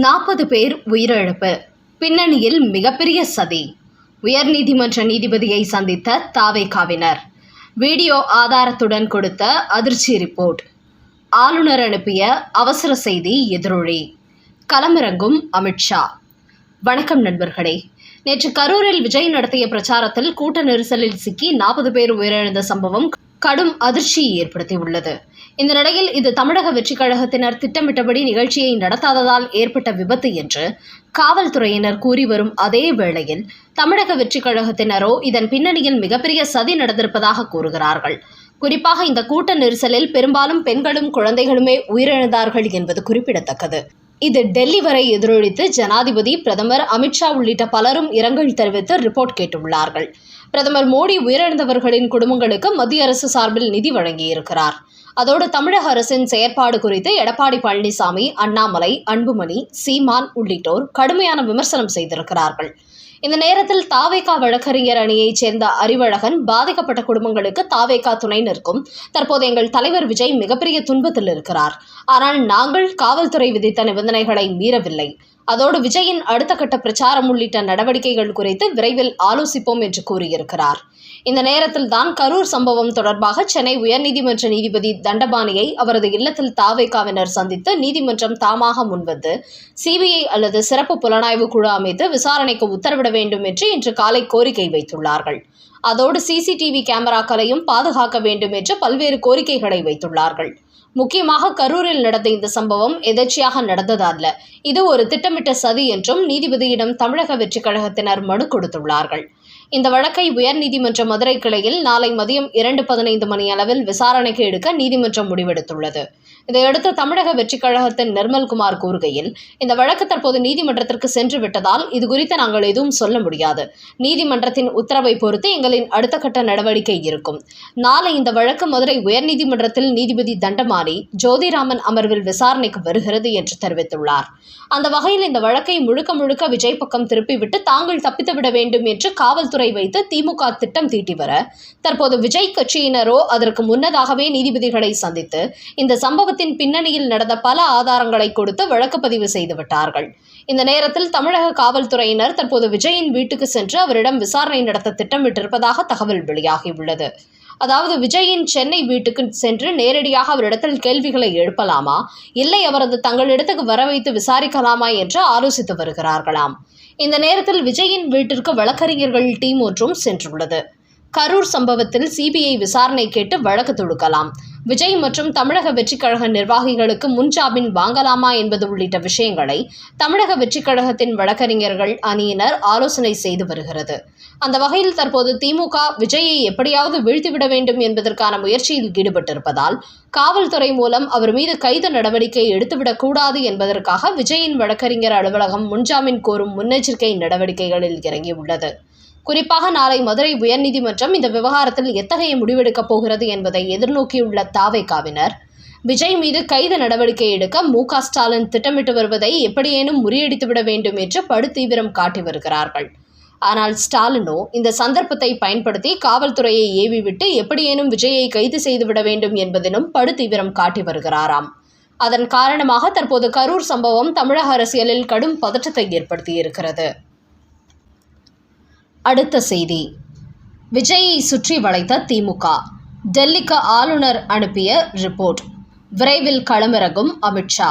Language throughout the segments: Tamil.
40 பேர் உயிரிழப்பு. பின்னணியில் மிகப்பெரிய சதி. உயர்நீதிமன்ற நீதிபதியை சந்தித்த தாவேகாவினர். வீடியோ ஆதாரத்துடன் கொடுத்த அதிர்ச்சி ரிப்போர்ட். ஆளுநர் அனுப்பிய அவசர செய்தி எதிரொலி. களமிறங்கும் அமித்ஷா. வணக்கம் நண்பர்களே. நேற்று கரூரில் விஜய் நடத்திய பிரச்சாரத்தில் கூட்ட நெரிசலில் சிக்கி 40 பேர் உயிரிழந்த சம்பவம் கடும் அதிர்ச்சியை ஏற்படுத்தியுள்ளது. இந்த நிலையில் இது தமிழக வெற்றிக் கழகத்தினர் திட்டமிட்டபடி நிகழ்ச்சியை நடத்தாததால் ஏற்பட்ட விபத்து என்று காவல்துறையினர் கூறி வரும் அதே வேளையில் தமிழக வெற்றிக் கழகத்தினரோ இதன் பின்னணியில் மிகப்பெரிய சதி நடந்திருப்பதாக கூறுகிறார்கள். குறிப்பாக இந்த கூட்ட நெரிசலில் பெரும்பாலும் பெண்களும் குழந்தைகளுமே உயிரிழந்தார்கள் என்பது குறிப்பிடத்தக்கது. இது டெல்லி வரை எதிரொலித்து ஜனாதிபதி, பிரதமர், அமித்ஷா உள்ளிட்ட பலரும் இரங்கல் தெரிவித்து ரிப்போர்ட் கேட்டுள்ளார்கள். பிரதமர் மோடி உயிரிழந்தவர்களின் குடும்பங்களுக்கு மத்திய அரசு சார்பில் நிதி வழங்கியிருக்கிறார். அதோடு தமிழக அரசின் செயற்பாடு குறித்து எடப்பாடி பழனிசாமி, அண்ணாமலை, அன்புமணி, சீமான் உள்ளிட்டோர் கடுமையான விமர்சனம் செய்திருக்கிறார்கள். இந்த நேரத்தில் தாவேகா வழக்கறிஞர் அணியைச் சேர்ந்த அறிவழகன், பாதிக்கப்பட்ட குடும்பங்களுக்கு தாவேகா துணை நிற்கும். தற்போது எங்கள் தலைவர் விஜய் மிகப்பெரிய துன்பத்தில் இருக்கிறார். ஆனால் நாங்கள் காவல்துறை விதித்த நிபந்தனைகளை மீறவில்லை. அதோடு விஜயின் அடுத்த கட்ட பிரச்சாரம் உள்ளிட்ட நடவடிக்கைகள் குறித்து விரைவில் ஆலோசிப்போம் என்று கூறியிருக்கிறார். இந்த நேரத்தில் தான் கரூர் சம்பவம் தொடர்பாக சென்னை உயர்நீதிமன்ற நீதிபதி தண்டபாணியை அவரது இல்லத்தில் தாவேகாவினர் சந்தித்து நீதிமன்றம் தாமாக முன்வந்து சிபிஐ அல்லது சிறப்பு புலனாய்வு குழு அமைத்து விசாரணைக்கு உத்தரவிட வேண்டும் என்று இன்று காலை கோரிக்கை வைத்துள்ளார்கள். அதோடு சிசிடிவி கேமராக்களையும் பாதுகாக்க வேண்டும் என்று பல்வேறு கோரிக்கைகளை வைத்துள்ளார்கள். முக்கியமாக கரூரில் நடந்த இந்த சம்பவம் எதேச்சையாக நடந்தது அல்ல, இது ஒரு திட்டமிட்ட சதி என்றும் நீதிபதியிடம் தமிழக வெற்றிக் கழகத்தினர் மனு கொடுத்துள்ளார்கள். இந்த வழக்கை உயர்நீதிமன்ற மதுரை கிளையில் நாளை மதியம் 2:15 மணி அளவில் விசாரணைக்கு எடுக்க நீதிமன்றம் முடிவெடுத்துள்ளது. இதையடுத்து தமிழக வெற்றிக் கழகத்தின் நிர்மல்குமார் கூறுகையில், இந்த வழக்கு தற்போது நீதிமன்றத்திற்கு சென்று விட்டதால் இதுகுறித்து நாங்கள் எதுவும் சொல்ல முடியாது. நீதிமன்றத்தின் உத்தரவை பொறுத்து எங்களின் அடுத்த கட்ட நடவடிக்கை இருக்கும். நாளை இந்த வழக்கு மதுரை உயர்நீதிமன்றத்தில் நீதிபதி தண்டபாணி, ஜோதிராமன் அமர்வில் விசாரணைக்கு வருகிறது என்று தெரிவித்துள்ளார். அந்த வகையில் இந்த வழக்கை முழுக்க விஜய் பக்கம் திருப்பிவிட்டு தாங்கள் தப்பித்துவிட வேண்டும் என்று காவல்துறை வைத்து திமுக திட்டம் தீட்டி வர, தற்போது விஜய் கட்சியினரோ அதற்கு முன்னதாகவே நீதிபதிகளை சந்தித்து இந்த சம்பவத்தின் பின்னணியில் நடந்த பல ஆதாரங்களை கொடுத்து வழக்கு பதிவு செய்துவிட்டார்கள். இந்த நேரத்தில் தமிழக காவல்துறையினர் தற்போது விஜயின் வீட்டுக்கு சென்று அவரிடம் விசாரணை நடத்த திட்டமிட்டிருப்பதாக தகவல் வெளியாகியுள்ளது. அதாவது விஜயின் சென்னை வீட்டுக்கு சென்று நேரடியாக அவரிடத்தில் கேள்விகளை எழுப்பலாமா, இல்லை அவரது தங்களிடத்துக்கு வர வைத்து விசாரிக்கலாமா என்று ஆலோசித்து வருகிறார்களாம். இந்த நேரத்தில் விஜயின் வீட்டிற்கு வழக்கறிஞர்கள் டீம் ஒன்றும் சென்றுள்ளது. கரூர் சம்பவத்தில் சிபிஐ விசாரணை கேட்டு வழக்கு தொடுக்கலாம், விஜய் மற்றும் தமிழக வெற்றிக் கழக நிர்வாகிகளுக்கு முன்ஜாமீன் வாங்கலாமா என்பது உள்ளிட்ட விஷயங்களை தமிழக வெற்றிக் கழகத்தின் வழக்கறிஞர்கள் அணியினர் ஆலோசனை செய்து வருகிறது. அந்த வகையில் தற்போது திமுக விஜயை எப்படியாவது வீழ்த்திவிட வேண்டும் என்பதற்கான முயற்சியில் ஈடுபட்டிருப்பதால் காவல்துறை மூலம் அவர் மீது கைது நடவடிக்கை எடுத்துவிடக் கூடாது என்பதற்காக விஜயின் வழக்கறிஞர் அலுவலகம் முன்ஜாமீன் கோரும் முன்னெச்சரிக்கை நடவடிக்கைகளில் இறங்கியுள்ளது. குறிப்பாக நாளை மதுரை உயர்நீதிமன்றம் இந்த விவகாரத்தில் எத்தகைய முடிவெடுக்கப் போகிறது என்பதை எதிர்நோக்கியுள்ள தாவேகாவினர், விஜய் மீது கைது நடவடிக்கை எடுக்க மு.க. ஸ்டாலின் திட்டமிட்டு வருவதை எப்படியேனும் முறியடித்துவிட வேண்டும் என்று படுதீவிரம் காட்டி வருகிறார்கள். ஆனால் ஸ்டாலினோ இந்த சந்தர்ப்பத்தை பயன்படுத்தி காவல்துறையை ஏவிவிட்டு எப்படியேனும் விஜயை கைது செய்துவிட வேண்டும் என்பதிலும் படுதீவிரம் காட்டி வருகிறாராம். அதன் காரணமாக தற்போது கரூர் சம்பவம் தமிழக அரசியலில் கடும் பதற்றத்தை ஏற்படுத்தியிருக்கிறது. அடுத்த செய்தி. விஜயை சுற்றி வளைத்த திமுக. டெல்லிக்கு ஆளுநர் அனுப்பிய ரிப்போர்ட். விரைவில் களமிறங்கும் அமித்ஷா.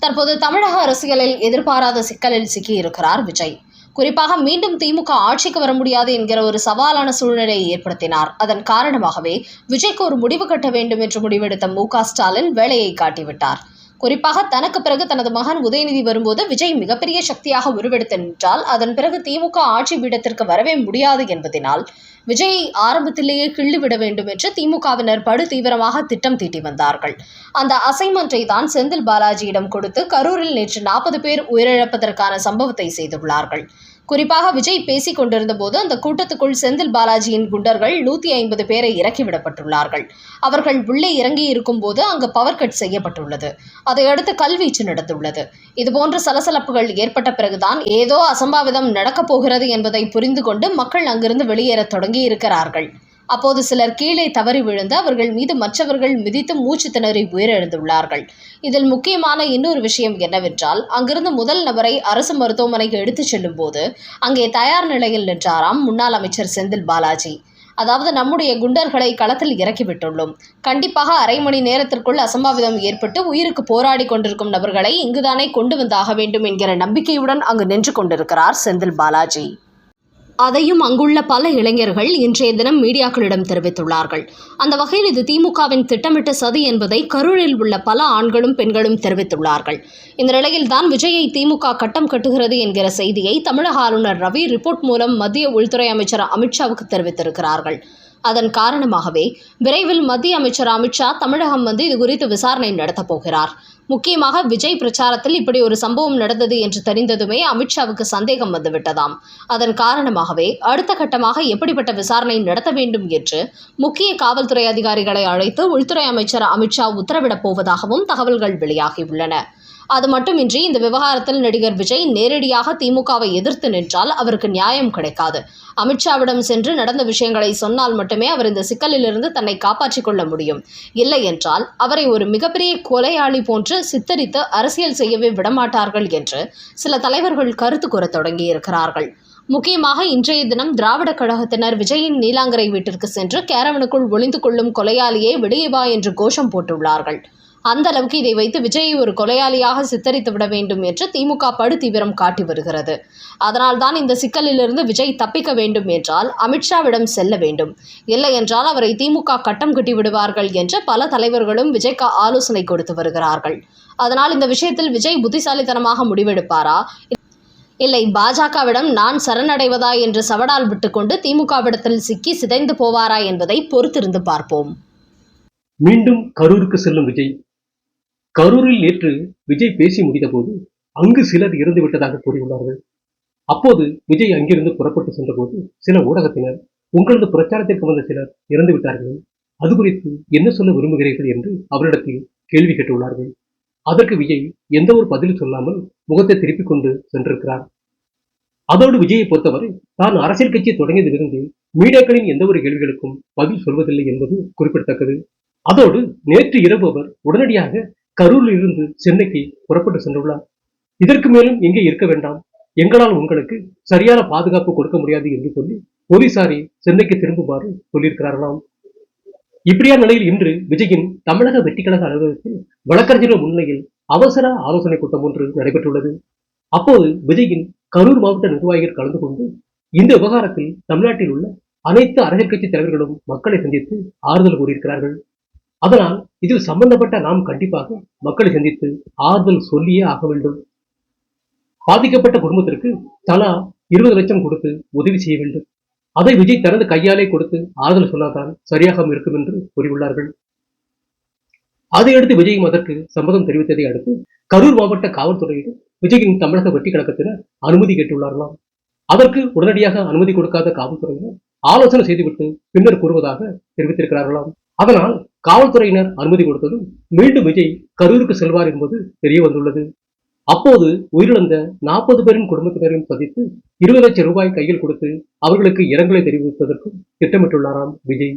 தற்போது தமிழக அரசியலில் எதிர்பாராத சிக்கலில் சிக்கியிருக்கிறார் விஜய். குறிப்பாக மீண்டும் திமுக ஆட்சிக்கு வர முடியாது என்கிற ஒரு சவாலான சூழ்நிலையை ஏற்படுத்தினார். அதன் காரணமாகவே விஜய்க்கு ஒரு முடிவு கட்ட வேண்டும் என்று முடிவெடுத்த மு.க. ஸ்டாலின் வேலையை காட்டிவிட்டார். குறிப்பாக தனக்கு பிறகு தனது மகன் உதயநிதி வரும்போது விஜய் மிகப்பெரிய சக்தியாக உருவெடுத்து நின்றால் அதன் பிறகு திமுக ஆட்சி பீடத்திற்கு வரவே முடியாது என்பதனால் விஜயை ஆரம்பத்திலேயே கிள்ளிவிட வேண்டும் என்று திமுகவினர் படு தீவிரமாக திட்டம் தீட்டி வந்தார்கள். அந்த அசைன்மென்ட்டை தான் செந்தில் பாலாஜியிடம் கொடுத்து கரூரில் நேற்று 40 பேர் உயிரிழப்பதற்கான சம்பவத்தை செய்துள்ளார்கள். குறிப்பாக விஜய் பேசிக் கொண்டிருந்த போது அந்த கூட்டத்துக்குள் செந்தில் பாலாஜியின் குண்டர்கள் 150 பேரை இறக்கிவிடப்பட்டுள்ளார்கள். அவர்கள் உள்ளே இறங்கி இருக்கும் போது அங்கு பவர் கட் செய்யப்பட்டுள்ளது. அதையடுத்து கல்வீச்சு நடந்துள்ளது. இதுபோன்ற சலசலப்புகள் ஏற்பட்ட பிறகுதான் ஏதோ அசம்பாவிதம் நடக்கப் போகிறது என்பதை புரிந்து கொண்டு மக்கள் அங்கிருந்து வெளியேற தொடங்கி இருக்கிறார்கள். அப்போது சிலர் கீழே தவறி விழுந்து அவர்கள் மீது மற்றவர்கள் மிதித்து மூச்சு திணறி உயிரிழந்துள்ளார்கள். இதில் முக்கியமான இன்னொரு விஷயம் என்னவென்றால், அங்கிருந்து முதல் நபரை அரசு மருத்துவமனைக்கு எடுத்துச் செல்லும் போது அங்கே தயார் நிலையில் நின்றாராம் முன்னாள் அமைச்சர் செந்தில் பாலாஜி. அதாவது, நம்முடைய குண்டர்களை களத்தில் இறக்கிவிட்டுள்ளோம். கண்டிப்பாக அரை மணி நேரத்திற்குள் அசம்பாவிதம் ஏற்பட்டு உயிருக்கு போராடி கொண்டிருக்கும் நபர்களை இங்குதானே கொண்டு வந்தாக வேண்டும் என்கிற நம்பிக்கையுடன் அங்கு நின்று கொண்டிருக்கிறார் செந்தில் பாலாஜி. அதையும் அங்குள்ள பல இளைஞர்கள் இன்றைய தினம் மீடியாக்களிடம் தெரிவித்துள்ளார்கள். அந்த வகையில் இது திமுகவின் திட்டமிட்ட சதி என்பதை கரூரில் உள்ள பல ஆண்களும் பெண்களும் தெரிவித்துள்ளார்கள். இந்த நிலையில்தான் விஜயை திமுக கட்டம் கட்டுகிறது என்கிற செய்தியை தமிழக ஆளுநர் ரவி ரிப்போர்ட் மூலம் மத்திய உள்துறை அமைச்சர் அமித்ஷாவுக்கு தெரிவித்திருக்கிறார்கள். அதன் காரணமாகவே விரைவில் மத்திய அமைச்சர் அமித்ஷா தமிழகம் வந்து இதுகுறித்து விசாரணை நடத்தப் போகிறார். முக்கியமாக விஜய் பிரச்சாரத்தில் இப்படி ஒரு சம்பவம் நடந்தது என்று தெரிந்ததுமே அமித்ஷாவுக்கு சந்தேகம் வந்துவிட்டதாம். அதன் காரணமாகவே அடுத்த கட்டமாக எப்படிப்பட்ட விசாரணை நடத்த வேண்டும் என்று முக்கிய காவல்துறை அதிகாரிகளை அழைத்து உள்துறை அமைச்சர் அமித்ஷா உத்தரவிடப் போவதாகவும் தகவல்கள் வெளியாகியுள்ளன. அது மட்டுமின்றி இந்த விவகாரத்தில் நடிகர் விஜய் நேரடியாக திமுகவை எதிர்த்து நின்றால் அவருக்கு நியாயம் கிடைக்காது. அமித்ஷாவிடம் சென்று நடந்த விஷயங்களை சொன்னால் மட்டுமே அவர் இந்த சிக்கலிலிருந்து தன்னை காப்பாற்றிக் கொள்ள முடியும். இல்லை என்றால் அவரை ஒரு மிகப்பெரிய கொலையாளி போன்று சித்தரித்து அரசியல் செய்யவே விடமாட்டார்கள் என்று சில தலைவர்கள் கருத்து கூற தொடங்கியிருக்கிறார்கள். முக்கியமாக இன்றைய தினம் திராவிட கழகத்தினர் விஜயின் நீலாங்கரை வீட்டிற்கு சென்று கேரவனுக்குள் ஒளிந்து கொள்ளும் கொலையாளியே வெளியே வா என்று கோஷம் போட்டுள்ளார்கள். அந்த அளவுக்கு இதை வைத்து விஜயை ஒரு கொலையாளியாக சித்தரித்து விட வேண்டும் என்று திமுக படு தீவிரம் காட்டி வருகிறது. அதனால்தான் இந்த சிக்கலிலிருந்து விஜய் தப்பிக்க வேண்டும் என்றால் அமித்ஷாவிடம் செல்ல வேண்டும். இல்லை என்றால் அவரை திமுக கட்டம் கட்டி விடுவார்கள் என்று பல தலைவர்களும் விஜய்க்கு ஆலோசனை கொடுத்து வருகிறார்கள். அதனால் இந்த விஷயத்தில் விஜய் புத்திசாலித்தனமாக முடிவெடுப்பாரா, இல்லை பாஜகவிடம் நான் சரணடைவதா என்று சவடால் விட்டுக்கொண்டு திமுகவிடத்தில் சிக்கி சிதைந்து போவாரா என்பதை பொறுத்திருந்து பார்ப்போம். மீண்டும் கரூருக்கு செல்லும் விஜய். கரூரில் நேற்று விஜய் பேசி முடித்த போது அங்கு சிலர் இறந்து விட்டதாக கூறியுள்ளார்கள். அப்போது விஜய் அங்கிருந்து புறப்பட்டு சென்றபோது சில ஊடகத்தினர், உங்களது பிரச்சாரத்திற்கு வந்த சிலர் இறந்து விட்டார்கள், அது குறித்து என்ன சொல்ல விரும்புகிறீர்கள் என்று அவரிடத்தில் கேள்வி கேட்டுள்ளார்கள். அதற்கு விஜய் எந்த ஒரு பதில் சொல்லாமல் முகத்தை திருப்பிக் கொண்டு சென்றிருக்கிறார். அதோடு விஜயை பொறுத்தவரை தான் அரசியல் கட்சி தொடங்கியதிலிருந்து மீடியாக்களின் எந்த ஒரு கேள்விகளுக்கும் பதில் சொல்வதில்லை என்பது குறிப்பிடத்தக்கது. அதோடு நேற்று இரவு அவர் உடனடியாக கரூரில் இருந்து சென்னைக்கு புறப்பட்டு சென்றுள்ளார். இதற்கு மேலும் எங்கே இருக்க வேண்டாம், எங்களால் உங்களுக்கு சரியான பாதுகாப்பு கொடுக்க முடியாது என்று சொல்லி போலீசாரை சென்னைக்கு திரும்புமாறு சொல்லியிருக்கிறார்களாம். இப்படியான நிலையில் இன்று விஜயின் தமிழக வெற்றிக்கழக அலுவலகத்தில் வழக்கறிஞர்கள் முன்னிலையில் அவசர ஆலோசனை கூட்டம் ஒன்று நடைபெற்றுள்ளது. அப்போது விஜயின் கரூர் மாவட்ட நிர்வாகிகள் கலந்து கொண்டு இந்த விவகாரத்தில் தமிழ்நாட்டில் உள்ள அனைத்து அரசியல் கட்சி தலைவர்களும் மக்களை சந்தித்து ஆறுதல் கூறியிருக்கிறார்கள். அதனால் இதில் சம்பந்தப்பட்ட நாம் கண்டிப்பாக மக்களை சந்தித்து ஆறுதல் சொல்லியே ஆக வேண்டும். பாதிக்கப்பட்ட குடும்பத்திற்கு தலா 20 லட்சம் கொடுத்து உதவி செய்ய வேண்டும். அதை விஜய் தனது கையாலே கொடுத்து ஆறுதல் சொன்னால்தான் சரியாக இருக்கும் என்று கூறியுள்ளார்கள். அதையடுத்து விஜயும் அதற்கு சம்மதம் தெரிவித்ததை அடுத்து கரூர் மாவட்ட காவல்துறையிடம் விஜயின் தமிழக வெற்றி கழகத்தினர் அனுமதி கேட்டுள்ளார்களாம். அதற்கு உடனடியாக அனுமதி கொடுக்காத காவல்துறையினர் ஆலோசனை செய்துவிட்டு பின்னர் கூறுவதாக தெரிவித்திருக்கிறார்களாம். அதனால் காவல்துறையினர் அனுமதி கொடுத்ததும் மீண்டும் விஜய் கரூருக்கு செல்வார் என்பது தெரிய வந்துள்ளது. அப்போது உயிரிழந்த 40 பேரின் குடும்பத்தினரையும் சந்தித்து 20 லட்சம் ரூபாய் கையில் கொடுத்து அவர்களுக்கு இரங்கலை தெரிவிப்பதற்கும் திட்டமிட்டுள்ளாராம் விஜய்.